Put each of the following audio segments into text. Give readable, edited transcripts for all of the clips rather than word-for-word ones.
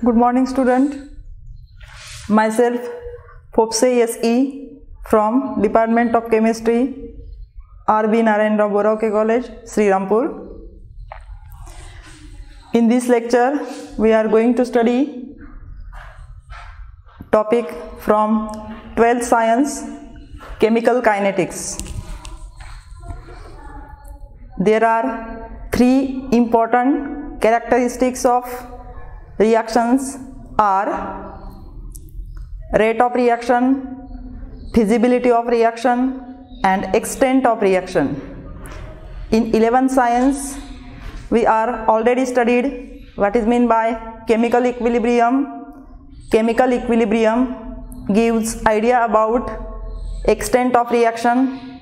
Good morning, student. Myself, Popse S.E. from Department of Chemistry, R.B. Narayana Rao Borake College, Srirampur. In this lecture, we are going to study topic from 12th Science, Chemical Kinetics. There are three important characteristics of reactions are rate of reaction, feasibility of reaction, and extent of reaction. In 11th Science, we are already studied what is meant by chemical equilibrium. Chemical equilibrium gives idea about extent of reaction.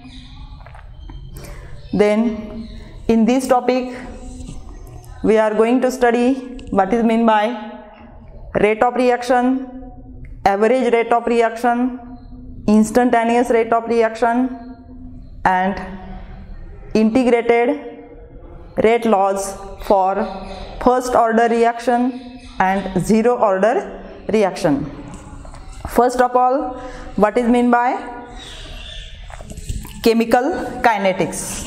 Then in this topic we are going to study what is meant by rate of reaction, average rate of reaction, instantaneous rate of reaction, and integrated rate laws for first order reaction and zero order reaction. First of all, what is meant by chemical kinetics?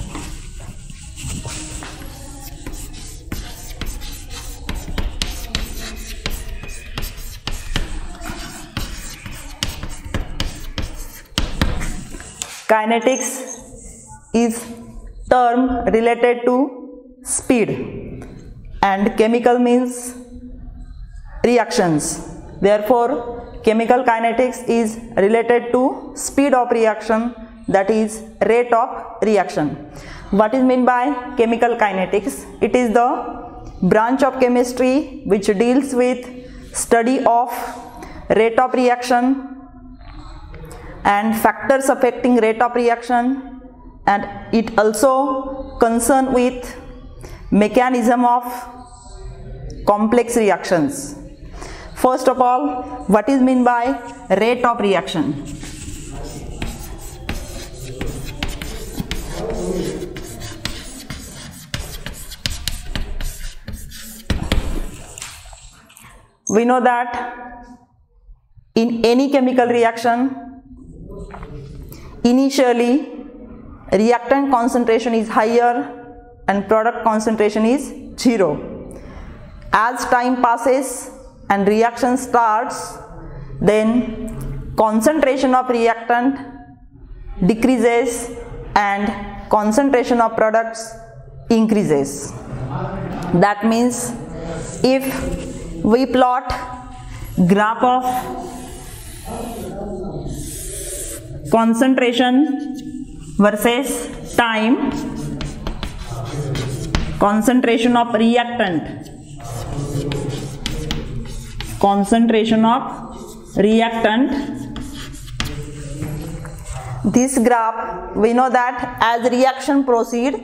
Kinetics is term related to speed and chemical means reactions. Therefore, chemical kinetics is related to speed of reaction, that is rate of reaction. What is meant by chemical kinetics? It is the branch of chemistry which deals with study of rate of reaction and factors affecting rate of reaction, and it also concerned with mechanism of complex reactions. First of all, what is meant by rate of reaction? We know that in any chemical reaction, initially reactant concentration is higher and product concentration is 0. As time passes and reaction starts, then concentration of reactant decreases and concentration of products increases. That means if we plot graph of concentration versus time, concentration of reactant, this graph, we know that as reaction proceed,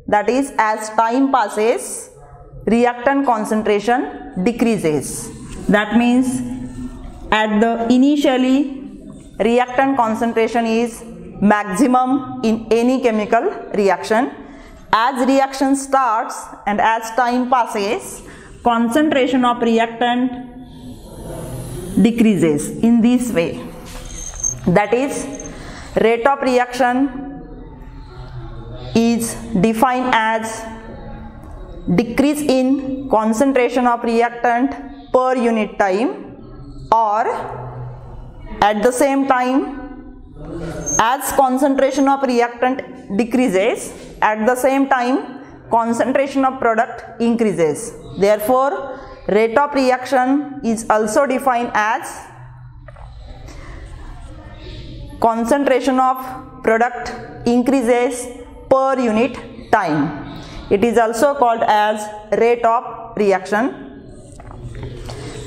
that is as time passes, reactant concentration decreases. That means at the initially reactant concentration is maximum in any chemical reaction. As reaction starts and as time passes, concentration of reactant decreases in this way. That is, rate of reaction is defined as decrease in concentration of reactant per unit time, or at the same time, as concentration of reactant decreases, at the same time concentration of product increases. Therefore, rate of reaction is also defined as concentration of product increases per unit time. It is also called as rate of reaction.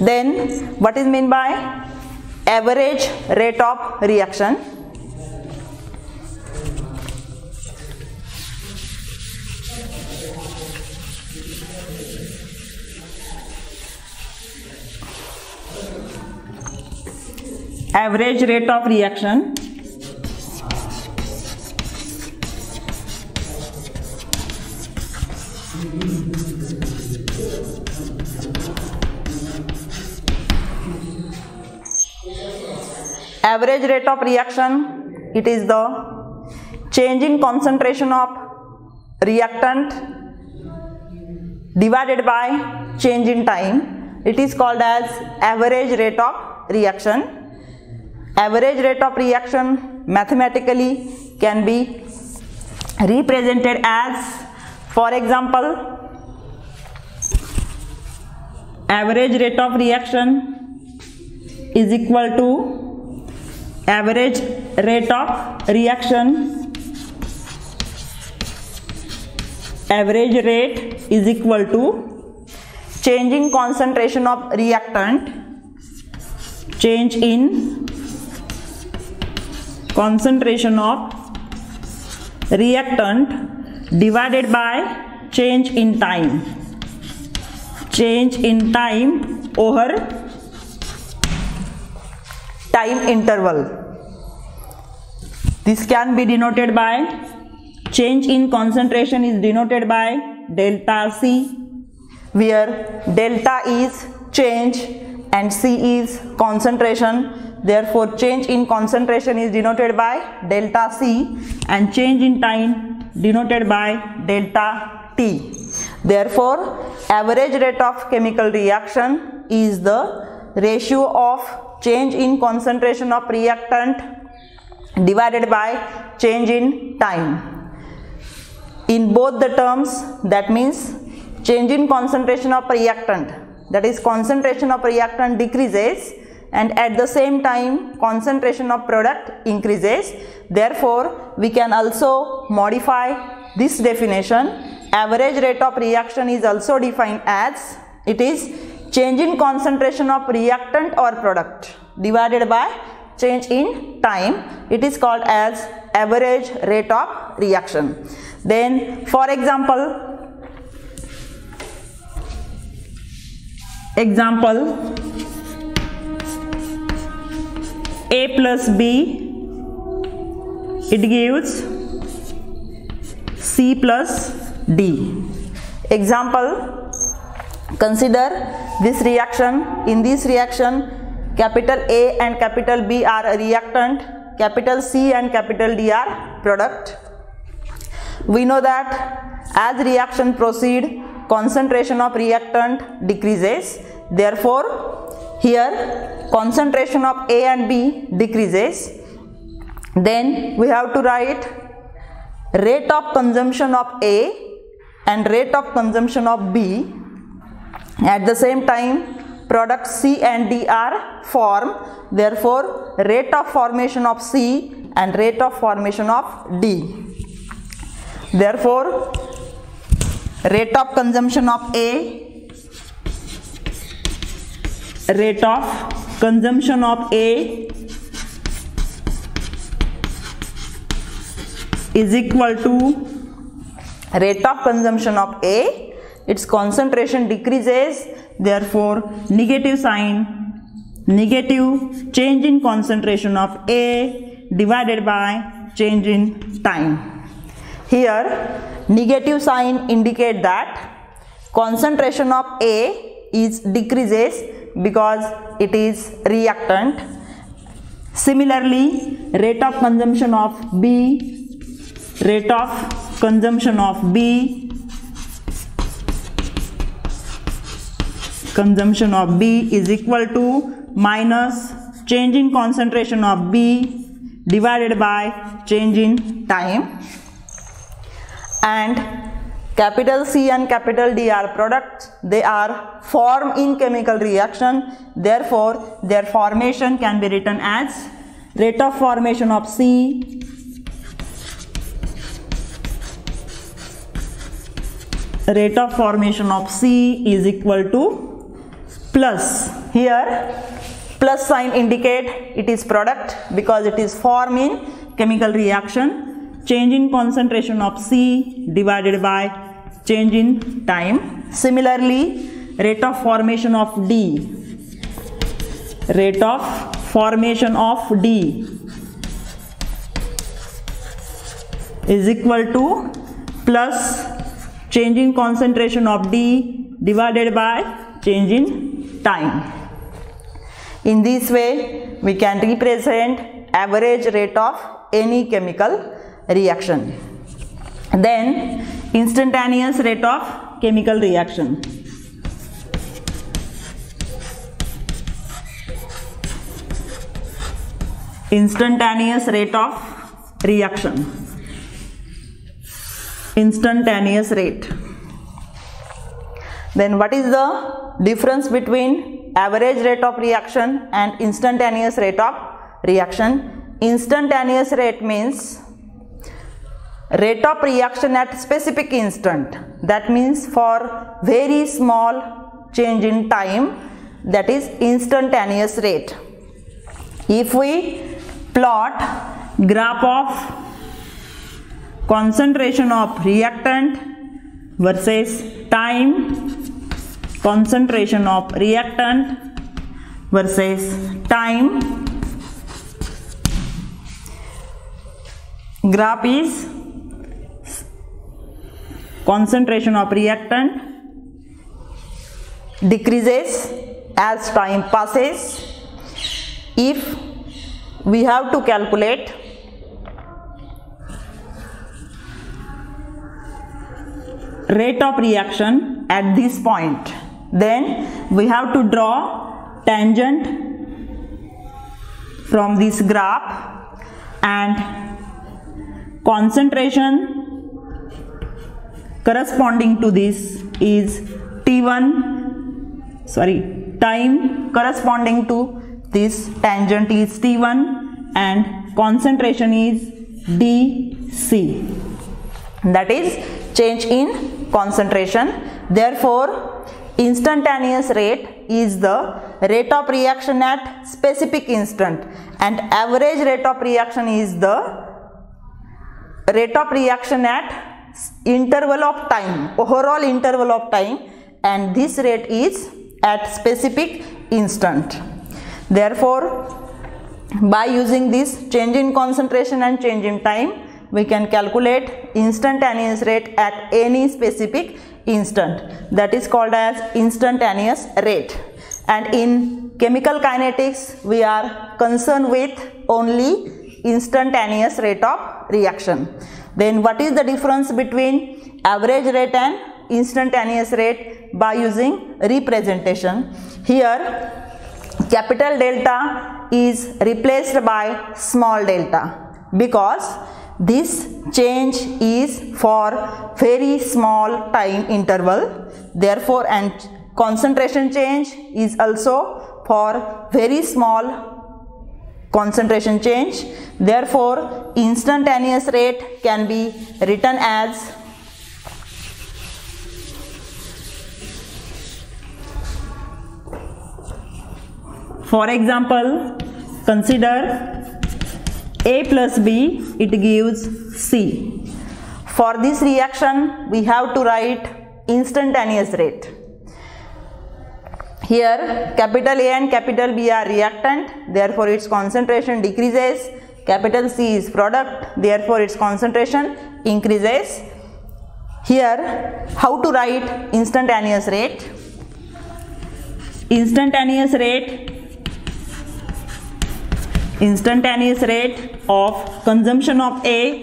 Then, what is meant by average rate of reaction? Average rate of reaction average rate of reaction, it is the change in concentration of reactant divided by change in time. It is called as average rate of reaction. Average rate of reaction mathematically can be represented as, for example, average rate of reaction is equal to average rate of reaction. Average rate is equal to change in concentration of reactant, change in concentration of reactant divided by change in time. Change in time over time interval. This can be denoted by, change in concentration is denoted by delta C, where delta is change and C is concentration. Therefore, change in concentration is denoted by delta C and change in time denoted by delta T. Therefore, average rate of chemical reaction is the ratio of change in concentration of reactant divided by change in time. In both the terms, that means change in concentration of reactant, that is concentration of reactant decreases, and at the same time concentration of product increases. Therefore, we can also modify this definition. Average rate of reaction is also defined as, it is change in concentration of reactant or product divided by change in time. It is called as average rate of reaction. Then, for example, A plus B, it gives C plus D. Example, consider this reaction. In this reaction, capital A and capital B are a reactant, capital C and capital D are product. We know that as reaction proceed, concentration of reactant decreases. Therefore, here concentration of A and B decreases. Then we have to write rate of consumption of A and rate of consumption of B. At the same time, products C and D are formed. Therefore, rate of formation of C and rate of formation of D. Therefore, rate of consumption of A, rate of consumption of A is equal to rate of consumption of A. Its concentration decreases. Therefore, negative sign, negative change in concentration of A divided by change in time. Here, negative sign indicate that concentration of A is decreases because it is reactant. Similarly, rate of consumption of B, rate of consumption of B, consumption of B is equal to minus change in concentration of B divided by change in time. And capital C and capital D are products. They are formed in chemical reaction. Therefore, their formation can be written as rate of formation of C is equal to plus. Here, plus sign indicate it is product because it is formed in chemical reaction. Change in concentration of C divided by change in time. Similarly, rate of formation of D, rate of formation of D is equal to plus change in concentration of D divided by change in time. In this way, we can represent average rate of any chemical reaction. Then, instantaneous rate of chemical reaction. Instantaneous rate of reaction. Instantaneous rate. Then what is the difference between average rate of reaction and instantaneous rate of reaction? Instantaneous rate means rate of reaction at specific instant. That means for very small change in time, that is instantaneous rate. If we plot graph of concentration of reactant versus time, concentration of reactant versus time, graph is concentration of reactant decreases as time passes. If we have to calculate rate of reaction at this point, then we have to draw tangent from this graph, and concentration corresponding to this is time corresponding to this tangent is T1 and concentration is dC. That is change in concentration. Therefore, instantaneous rate is the rate of reaction at specific instant, and average rate of reaction is the rate of reaction at interval of time, overall interval of time, and this rate is at specific instant. Therefore, by using this change in concentration and change in time, we can calculate instantaneous rate at any specific instant. That is called as instantaneous rate. And in chemical kinetics, we are concerned with only instantaneous rate of reaction. Then what is the difference between average rate and instantaneous rate? By using representation. Here, capital delta is replaced by small delta because this change is for very small time interval. Therefore, and concentration change is also for very small concentration change. Therefore, instantaneous rate can be written as for example, consider A plus B, it gives C. For this reaction, we have to write instantaneous rate. Here, capital A and capital B are reactant, therefore its concentration decreases. Capital C is product, therefore its concentration increases. Here, how to write instantaneous rate? Instantaneous rate of consumption of A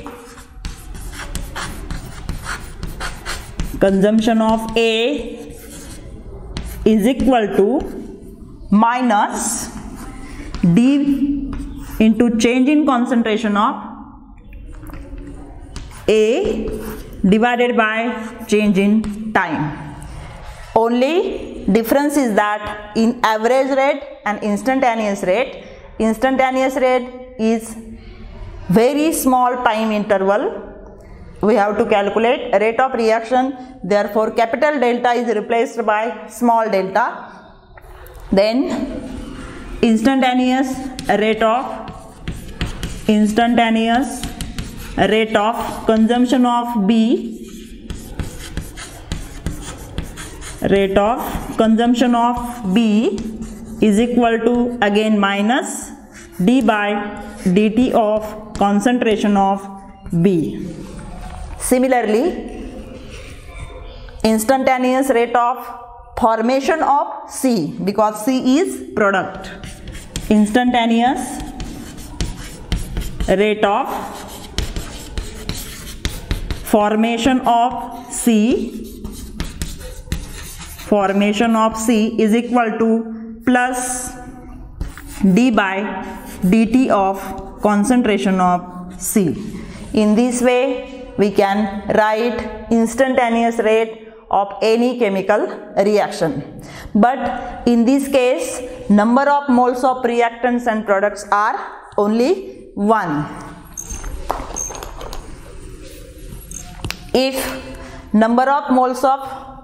is equal to minus D into change in concentration of A divided by change in time. Only difference is that in average rate and instantaneous rate is very small time interval. We have to calculate rate of reaction. Therefore, capital delta is replaced by small delta. Then instantaneous rate of consumption of B, rate of consumption of B is equal to again minus D by dt of concentration of B. Similarly, instantaneous rate of formation of C, because C is product. instantaneous rate of formation of C is equal to plus d by dt of concentration of C. In this way we can write instantaneous rate of any chemical reaction. But in this case, number of moles of reactants and products are only 1. If number of moles of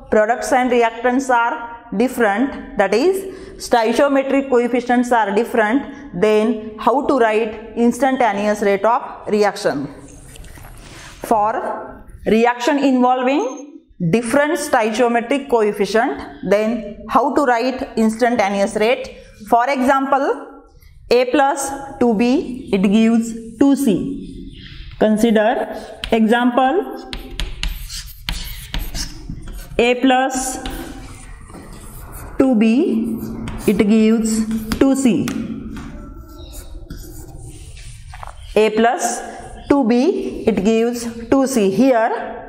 products and reactants are different, that is stoichiometric coefficients are different, then how to write instantaneous rate of reaction? For reaction involving different stoichiometric coefficient, then how to write instantaneous rate? For example, A plus 2B, it gives 2C. Consider example, A plus 2B, it gives 2C. A plus 2B, it gives 2C. Here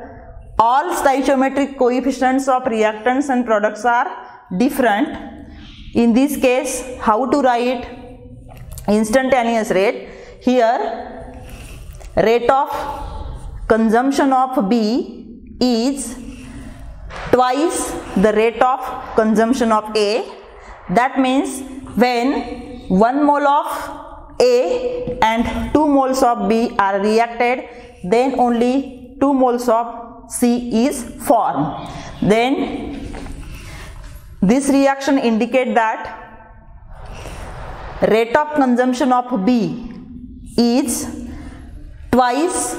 all stoichiometric coefficients of reactants and products are different. In this case, how to write instantaneous rate? Here, rate of consumption of B is twice the rate of consumption of A. That means when 1 mole of A and 2 moles of B are reacted, then only 2 moles of C is formed. Then this reaction indicates that rate of consumption of B is twice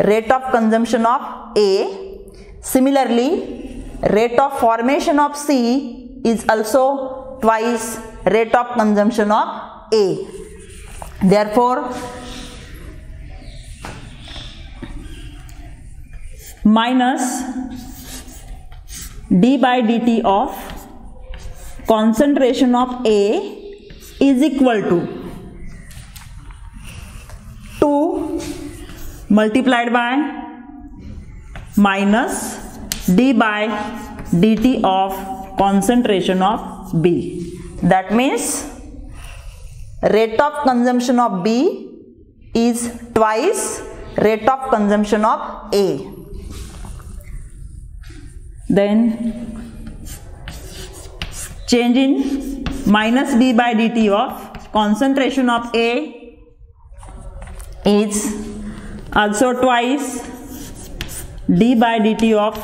rate of consumption of A. Similarly, rate of formation of C is also twice rate of consumption of A. Therefore, minus d by dt of concentration of A is equal to 2 multiplied by minus d by dt of concentration of B. That means rate of consumption of B is twice rate of consumption of A. Then change in minus d by dt of concentration of A is also twice d by dt of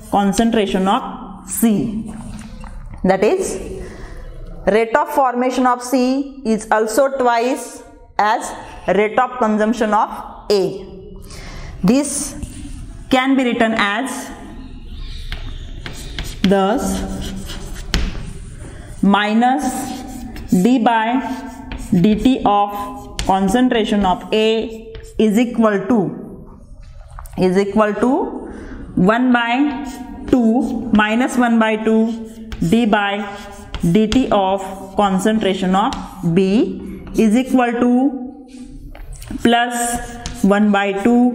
concentration of C. That is, rate of formation of C is also twice as rate of consumption of A. This can be written as thus minus d by dt of concentration of A is equal to 1 by 2 minus 1 by 2 d by dt of concentration of B is equal to plus 1 by 2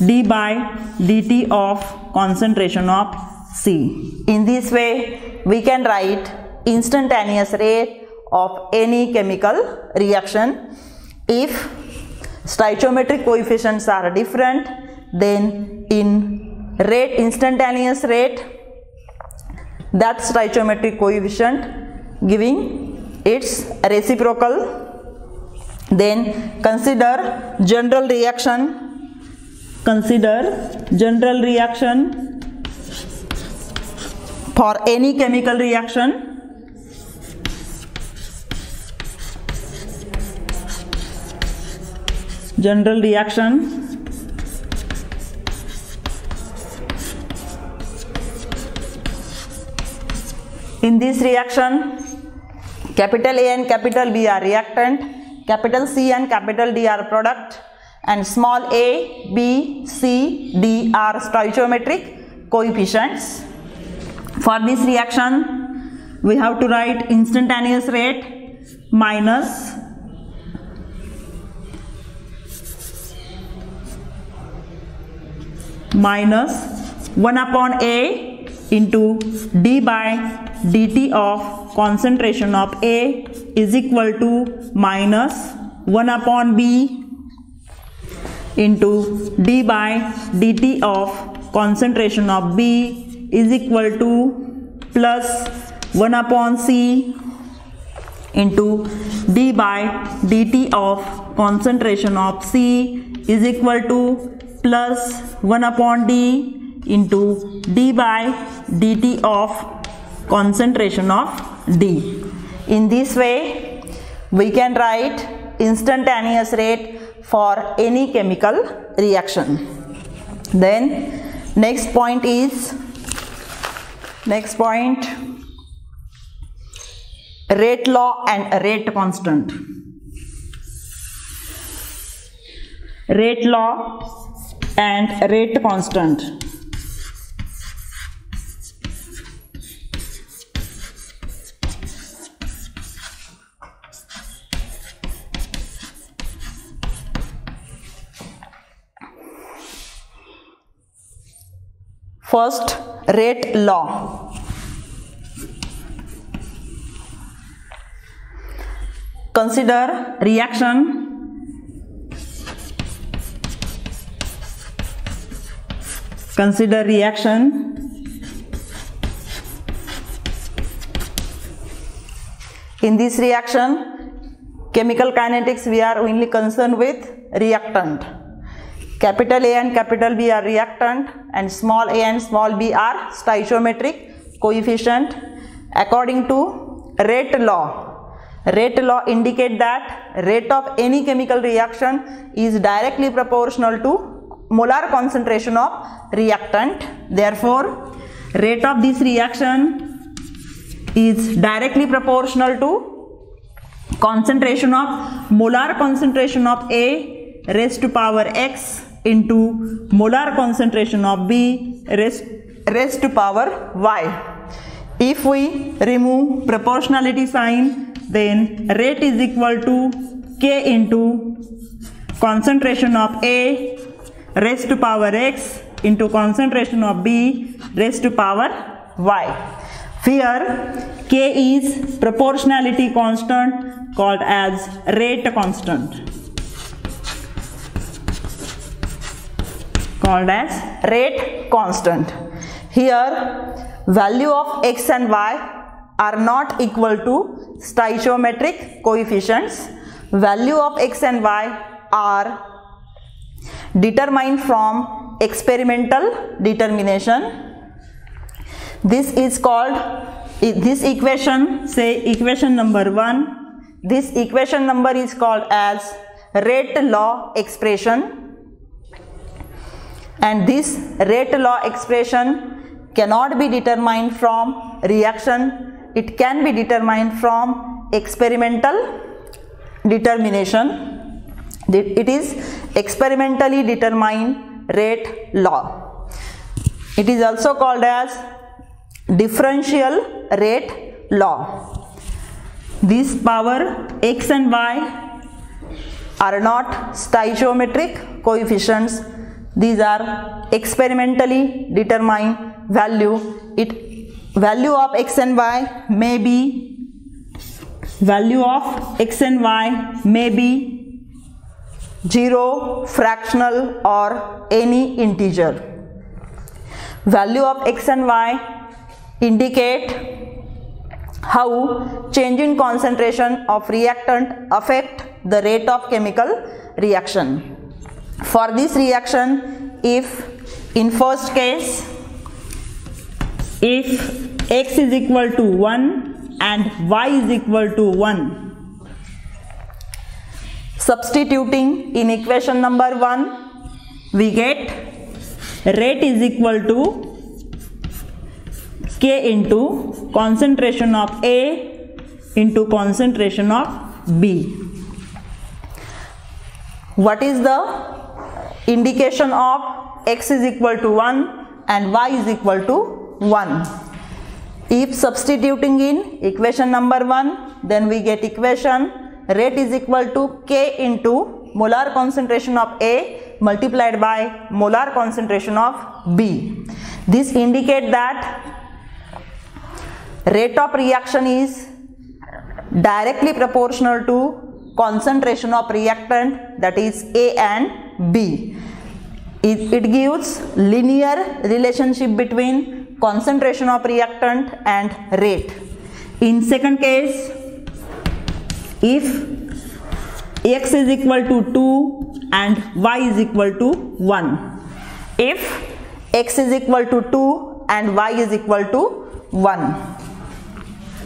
d by dt of concentration of C. In this way, we can write instantaneous rate of any chemical reaction. If stoichiometric coefficients are different, then in rate, instantaneous rate, that stoichiometric coefficient giving its reciprocal. Then consider general reaction. For any chemical reaction. General reaction. In this reaction, capital A and capital B are reactant, capital C and capital D are product, and small a, b, c, d are stoichiometric coefficients. For this reaction, we have to write instantaneous rate minus minus 1 upon A into d by dt of concentration of A is equal to minus 1 upon B into d by dt of concentration of B is equal to plus 1 upon C into d by dt of concentration of C is equal to plus 1 upon D into d by dt of concentration of D. In this way, we can write instantaneous rate for any chemical reaction. Then next point, rate law and rate constant. Rate law and rate constant. First, rate law. Consider reaction. Consider reaction. In this reaction, chemical kinetics, we are only concerned with reactant. Capital A and capital B are reactant and small a and small b are stoichiometric coefficient. According to rate law indicate that rate of any chemical reaction is directly proportional to molar concentration of reactant. Therefore, rate of this reaction is directly proportional to concentration of molar concentration of A raised to power x into molar concentration of B raised to power y. If we remove proportionality sign, then rate is equal to K into concentration of A raised to power x into concentration of B raised to power y. Here K is proportionality constant called as rate constant. Here value of x and y are not equal to stoichiometric coefficients. Value of x and y are determined from experimental determination. This is called, this equation, say equation number 1, this equation number is called as rate law expression. And this rate law expression cannot be determined from reaction, it can be determined from experimental determination. It is experimentally determined rate law. It is also called as differential rate law. This power x and y are not stoichiometric coefficients. These are experimentally determined value. Value of x and y may be zero, fractional or any integer. Value of x and y indicate how change in concentration of reactant affect the rate of chemical reaction. For this reaction, if in first case, if x is equal to 1 and y is equal to 1, substituting in equation number 1, we get rate is equal to K into concentration of A into concentration of B. What is the indication of x is equal to 1 and y is equal to 1? If substituting in equation number 1, then we get equation rate is equal to K into molar concentration of A multiplied by molar concentration of B. This indicates that rate of reaction is directly proportional to concentration of reactant, that is A and B. It gives linear relationship between concentration of reactant and rate. In second case, if X is equal to 2 and Y is equal to 1. If X is equal to 2 and Y is equal to 1,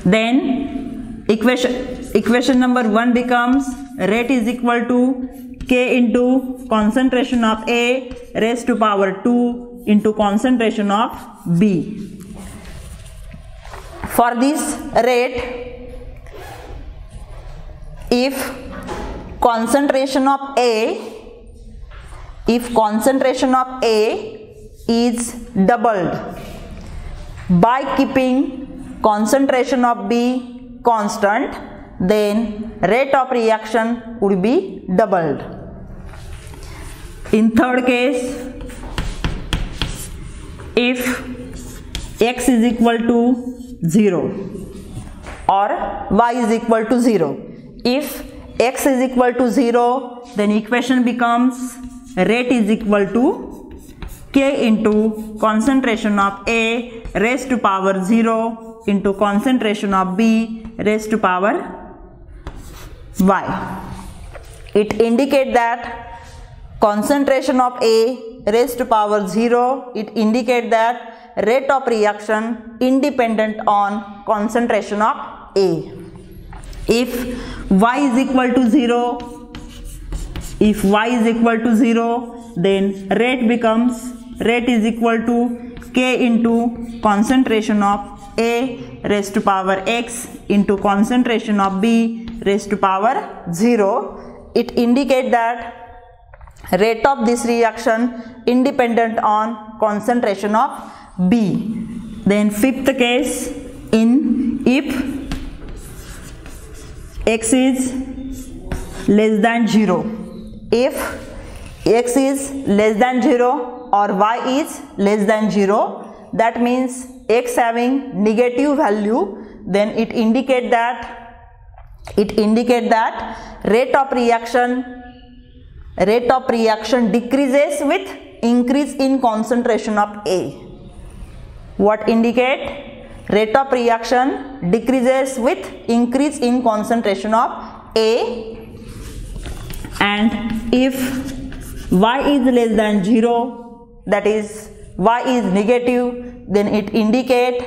then equation number 1 becomes rate is equal to K into concentration of A raised to power 2 into concentration of B. For this rate, if concentration of A is doubled by keeping concentration of B constant, then rate of reaction would be doubled. In third case, if X is equal to 0 or Y is equal to 0, if X is equal to 0, then equation becomes rate is equal to K into concentration of A raised to power 0 into concentration of B raised to power Y. It indicates that concentration of A raised to power 0, it indicates that rate of reaction independent on concentration of A. If Y is equal to 0, then rate is equal to K into concentration of A raised to power X into concentration of B raised to power 0. It indicates that rate of this reaction independent on concentration of B. Then fifth case, if X is less than 0, if X is less than 0 or Y is less than 0, that means X having negative value, then it indicate that rate of reaction decreases with increase in concentration of A. What indicate? Rate of reaction decreases with increase in concentration of A. And if Y is less than 0, that is Y is negative, then it indicate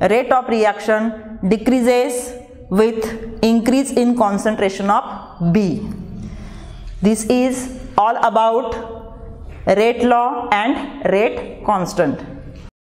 rate of reaction decreases with increase in concentration of B. This is all about rate law and rate constant.